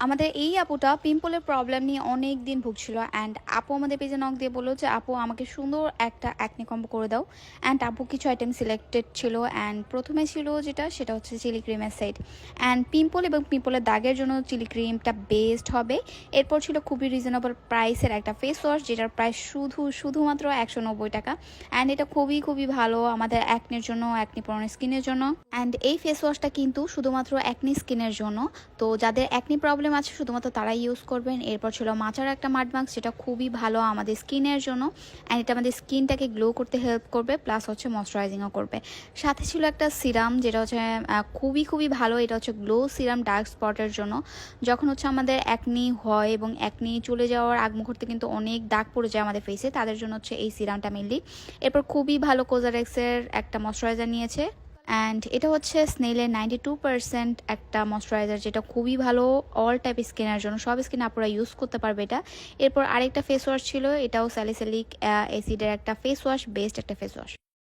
আমাদের এই আপুটা পিম্পলের প্রবলেম নিয়ে অনেক দিন ভুগছিল অ্যান্ড আপু আমাদের পেজে নক দিয়ে বললো যে আপু আমাকে সুন্দর একটা অ্যাকনি কম্বো করে দাও। অ্যান্ড আপু কিছু আইটেম সিলেক্টেড ছিল অ্যান্ড প্রথমে ছিল সেটা হচ্ছে চিলি ক্রিমের সেট। অ্যান্ড পিম্পল এবং পিম্পলের দাগের জন্য চিলি ক্রিমটা বেস্ট হবে। এরপর ছিল খুবই রিজনেবল প্রাইসের একটা ফেস ওয়াশ, যেটার প্রাইস শুধুমাত্র 190 টাকা। অ্যান্ড এটা খুবই ভালো আমাদের অ্যাকনির জন্য, অ্যাকনি প্রোন স্কিনের জন্য। অ্যান্ড এই ফেস ওয়াশটা কিন্তু শুধুমাত্র অ্যাকনি স্কিনের জন্য, তো যাদের অ্যাকনি প্রবলেম আছে শুধুমাত্র তারাই ইউজ করবেন। এরপর ছিল মাচার একটা মাড মাস্ক, যেটা খুবই ভালো আমাদের স্কিনের জন্য অ্যান্ড এটা আমাদের স্কিনটাকে গ্লো করতে হেল্প করবে, প্লাস হচ্ছে ময়শ্চারাইজিংও করবে। সাথে ছিল একটা সিরাম, যেটা হচ্ছে খুবই ভালো। এটা হচ্ছে গ্লো সিরাম ডার্ক স্পটের জন্য। যখন হচ্ছে আমাদের অ্যাকনি হয় এবং অ্যাকনি চলে যাওয়ার আগ মুহূর্তে কিন্তু অনেক দাগ পড়ে যায় আমাদের ফেসে, তাদের জন্য হচ্ছে এই সিরামটা মেনলি। এরপর খুবই ভালো কোজারেক্সের একটা ময়শ্চারাইজার নিয়েছে অ্যান্ড এটা হচ্ছে স্নেলের 92% একটা ময়শ্চারাইজার, যেটা খুবই ভালো অল টাইপ স্কিনের জন্য, সব স্কিন আপনারা ইউজ করতে পারবে এটা। এরপর আরেকটা ফেস ওয়াশ ছিল, এটাও স্যালিসিলিক অ্যাসিডের একটা ফেস ওয়াশ, বেস্ট একটা ফেস ওয়াশ।